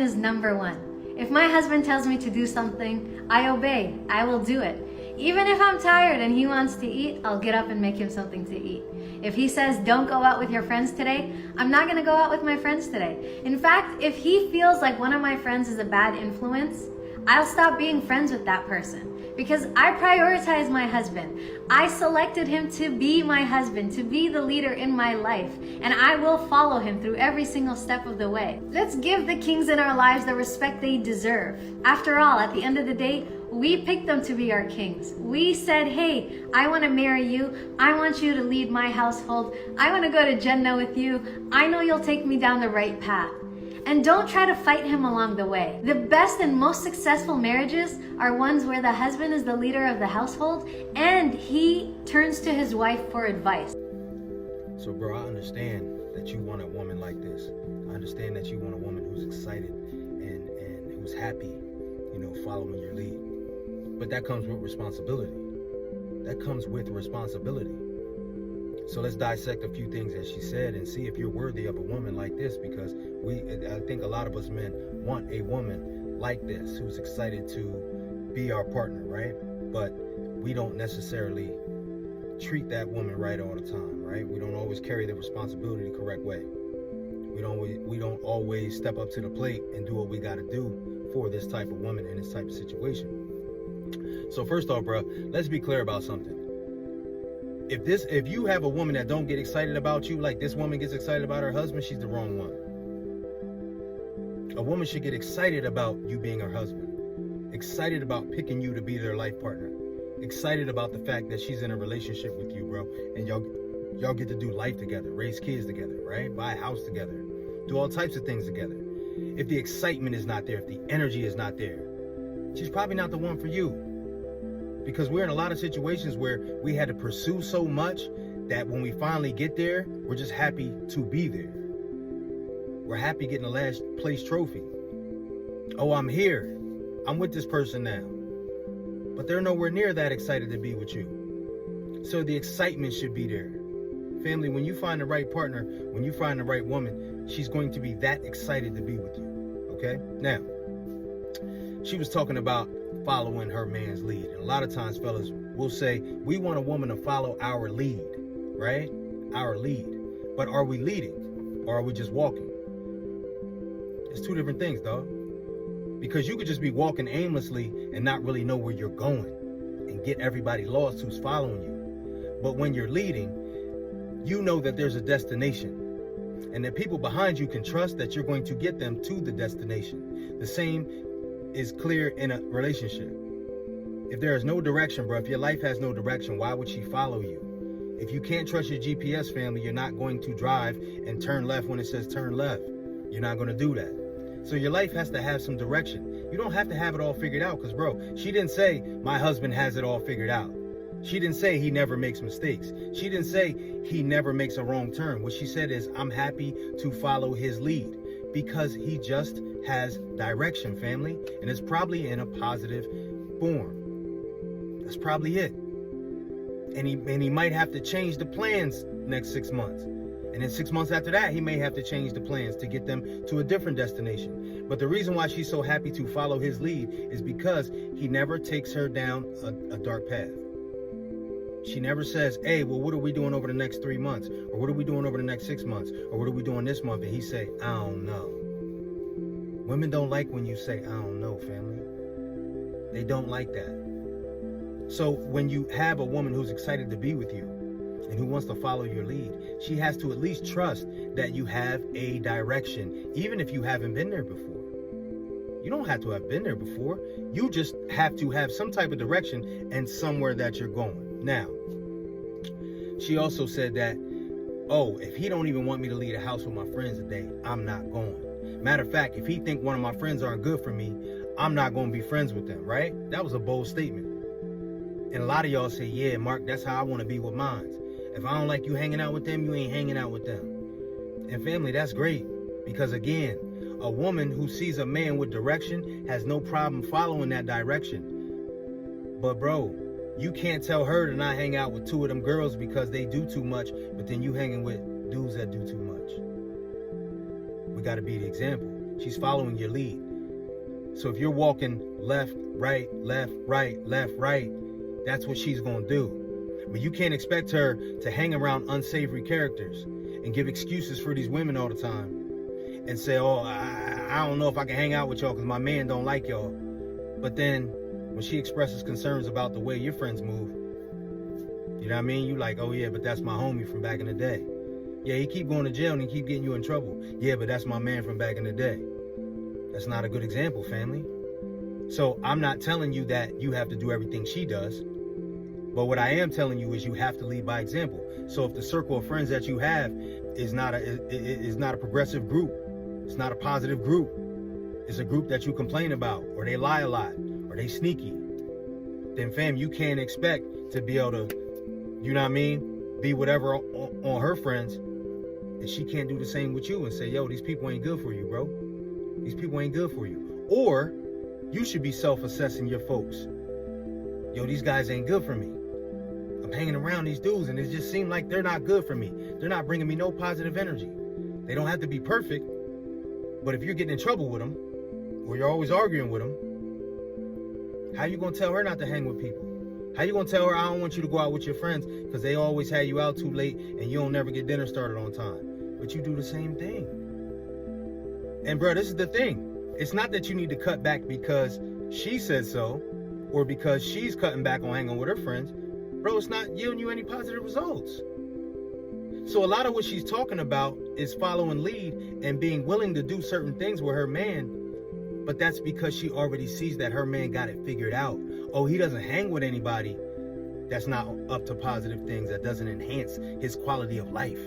husband is number one. If my husband tells me to do something, I obey. I will do it. Even if I'm tired and he wants to eat, I'll get up and make him something to eat. If he says, don't go out with your friends today, I'm not gonna go out with my friends today. In fact, if he feels like one of my friends is a bad influence, I'll stop being friends with that person. Because I prioritize my husband. I selected him to be my husband, to be the leader in my life. And I will follow him through every single step of the way. Let's give the kings in our lives the respect they deserve. After all, at the end of the day, we picked them to be our kings. We said, hey, I want to marry you. I want you to lead my household. I want to go to Jannah with you. I know you'll take me down the right path. And don't try to fight him along the way. The best and most successful marriages are ones where the husband is the leader of the household and he turns to his wife for advice. So bro, I understand that you want a woman like this. I understand that you want a woman who's excited and who's happy, following your lead. But that comes with responsibility. That comes with responsibility. So let's dissect a few things that she said and see if you're worthy of a woman like this, because I think a lot of us men want a woman like this who's excited to be our partner, right? But we don't necessarily treat that woman right all the time, right? We don't always carry the responsibility the correct way. We don't always step up to the plate and do what we got to do for this type of woman in this type of situation. So first off, bro, let's be clear about something. If you have a woman that don't get excited about you like this woman gets excited about her husband, she's the wrong one. A woman should get excited about you being her husband, excited about picking you to be their life partner, excited about the fact that she's in a relationship with you, bro, and y'all get to do life together, raise kids together, right? Buy a house together, do all types of things together. If the excitement is not there, if the energy is not there, she's probably not the one for you. Because we're in a lot of situations where we had to pursue so much that when we finally get there, we're just happy to be there. We're happy getting the last place trophy. Oh, I'm here. I'm with this person now. But they're nowhere near that excited to be with you. So the excitement should be there. Family, when you find the right partner, when you find the right woman, she's going to be that excited to be with you. Okay? Now, she was talking about following her man's lead. And a lot of times, fellas, will say, we want a woman to follow our lead, right? Our lead. But are we leading or are we just walking? It's two different things, dog. Because you could just be walking aimlessly and not really know where you're going and get everybody lost who's following you. But when you're leading, you know that there's a destination and that people behind you can trust that you're going to get them to the destination. The same is clear in a relationship. If there is no direction, bro, if your life has no direction, why would she follow you? If you can't trust your GPS, family, you're not going to drive and turn left when it says turn left. You're not going to do that. So your life has to have some direction. You don't have to have it all figured out because, bro, she didn't say my husband has it all figured out. She didn't say he never makes mistakes. She didn't say he never makes a wrong turn. What she said is, I'm happy to follow his lead because he just has direction, family, and it's probably in a positive form. That's probably it. And he might have to change the plans next 6 months. And then 6 months after that, he may have to change the plans to get them to a different destination. But the reason why she's so happy to follow his lead is because he never takes her down a dark path. She never says, hey, well, what are we doing over the next 3 months? Or what are we doing over the next 6 months? Or what are we doing this month? And he say, I don't know. Women don't like when you say, I don't know, family. They don't like that. So when you have a woman who's excited to be with you and who wants to follow your lead, she has to at least trust that you have a direction, even if you haven't been there before. You don't have to have been there before. You just have to have some type of direction and somewhere that you're going. Now, she also said that, oh, if he don't even want me to leave the house with my friends today, I'm not going. Matter of fact, if he think one of my friends aren't good for me, I'm not going to be friends with them, right? That was a bold statement. And a lot of y'all say, yeah, Mark, that's how I want to be with mine. If I don't like you hanging out with them, you ain't hanging out with them. And family, that's great. Because again, a woman who sees a man with direction has no problem following that direction. But bro, you can't tell her to not hang out with two of them girls because they do too much, but then you hanging with dudes that do too much. We got to be the example. She's following your lead. So if you're walking left, right, left, right, left, right, that's what she's going to do. But you can't expect her to hang around unsavory characters and give excuses for these women all the time and say, oh, I don't know if I can hang out with y'all because my man don't like y'all. But then when she expresses concerns about the way your friends move, you know what I mean? You like, oh yeah, but that's my homie from back in the day. Yeah, he keep going to jail and he keep getting you in trouble. Yeah, but that's my man from back in the day. That's not a good example, family. So I'm not telling you that you have to do everything she does. But what I am telling you is you have to lead by example. So if the circle of friends that you have is not a progressive group, it's not a positive group, it's a group that you complain about, or they lie a lot, or they sneaky, then fam, you can't expect to be able to, you know what I mean, be whatever on her friends, and she can't do the same with you and say, yo, these people ain't good for you, bro. These people ain't good for you. Or you should be self-assessing your folks. Yo, these guys ain't good for me. I'm hanging around these dudes and it just seems like they're not good for me. They're not bringing me no positive energy. They don't have to be perfect, but if you're getting in trouble with them, or you're always arguing with them, how you gonna tell her not to hang with people? How you gonna tell her, I don't want you to go out with your friends because they always had you out too late and you don't never get dinner started on time? But you do the same thing. And bro, this is the thing. It's not that you need to cut back because she said so, or because she's cutting back on hanging with her friends. Bro, it's not yielding you any positive results. So a lot of what she's talking about is following lead and being willing to do certain things with her man. But that's because she already sees that her man got it figured out. Oh, he doesn't hang with anybody that's not up to positive things, that doesn't enhance his quality of life.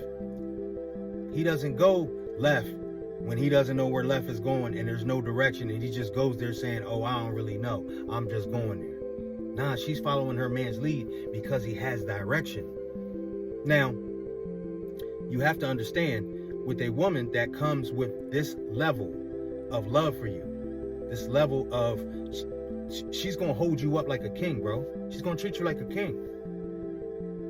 He doesn't go left when he doesn't know where left is going and there's no direction, and he just goes there saying, oh, I don't really know, I'm just going there. Nah, she's following her man's lead because he has direction. Now, you have to understand, with a woman that comes with this level of love for you, this level of, she's gonna hold you up like a king, bro. She's gonna treat you like a king.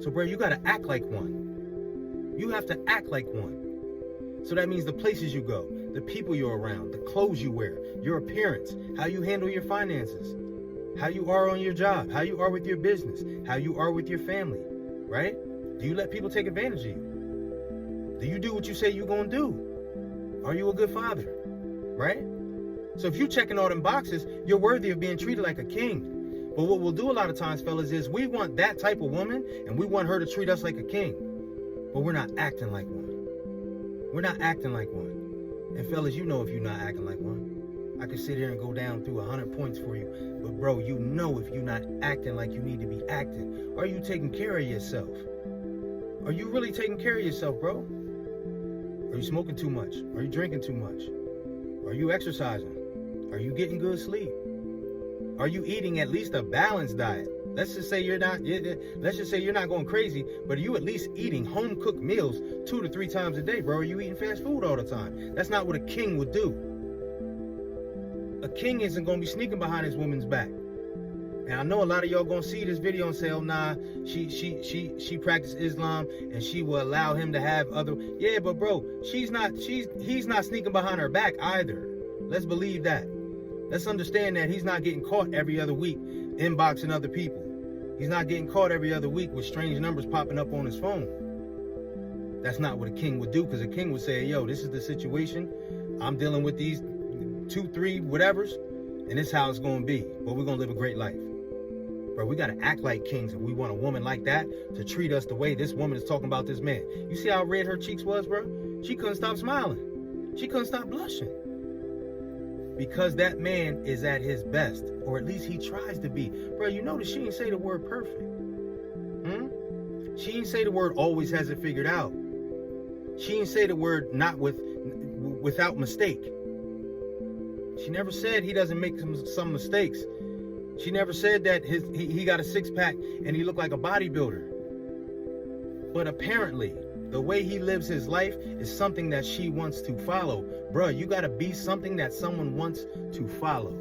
So, bro, you gotta act like one. You have to act like one. So that means the places you go, the people you're around, the clothes you wear, your appearance, how you handle your finances, how you are on your job, how you are with your business, how you are with your family, right? Do you let people take advantage of you? Do you do what you say you're gonna do? Are you a good father, right? So if you're checking all them boxes, you're worthy of being treated like a king. But what we'll do a lot of times, fellas, is we want that type of woman and we want her to treat us like a king. But we're not acting like one. We're not acting like one. And fellas, you know if you're not acting like one. I could sit here and go down through 100 points for you. But bro, you know if you're not acting like you need to be acting. Are you taking care of yourself? Are you really taking care of yourself, bro? Are you smoking too much? Are you drinking too much? Are you exercising? Are you getting good sleep? Are you eating at least a balanced diet? Let's just say you're not going crazy, but are you at least eating home cooked meals 2 to 3 times a day, bro? Are you eating fast food all the time? That's not what a king would do. A king isn't going to be sneaking behind his woman's back. And I know a lot of y'all going to see this video and say, oh, nah, she practiced Islam and she will allow him to have other. Yeah, but bro, he's not sneaking behind her back either. Let's believe that. Let's understand that he's not getting caught every other week inboxing other people. He's not getting caught every other week with strange numbers popping up on his phone. That's not what a king would do, because a king would say, yo, this is the situation. I'm dealing with these 2, 3 whatevers, and this is how it's going to be. But we're going to live a great life. Bro, we got to act like kings if we want a woman like that to treat us the way this woman is talking about this man. You see how red her cheeks was, bro? She couldn't stop smiling. She couldn't stop blushing. Because that man is at his best, or at least he tries to be. Bro, you notice she didn't say the word perfect. She didn't say the word always has it figured out. She didn't say the word not without mistake. She never said he doesn't make some mistakes. She never said that he got a 6-pack and he looked like a bodybuilder. But apparently, the way he lives his life is something that she wants to follow. Bruh, you gotta be something that someone wants to follow.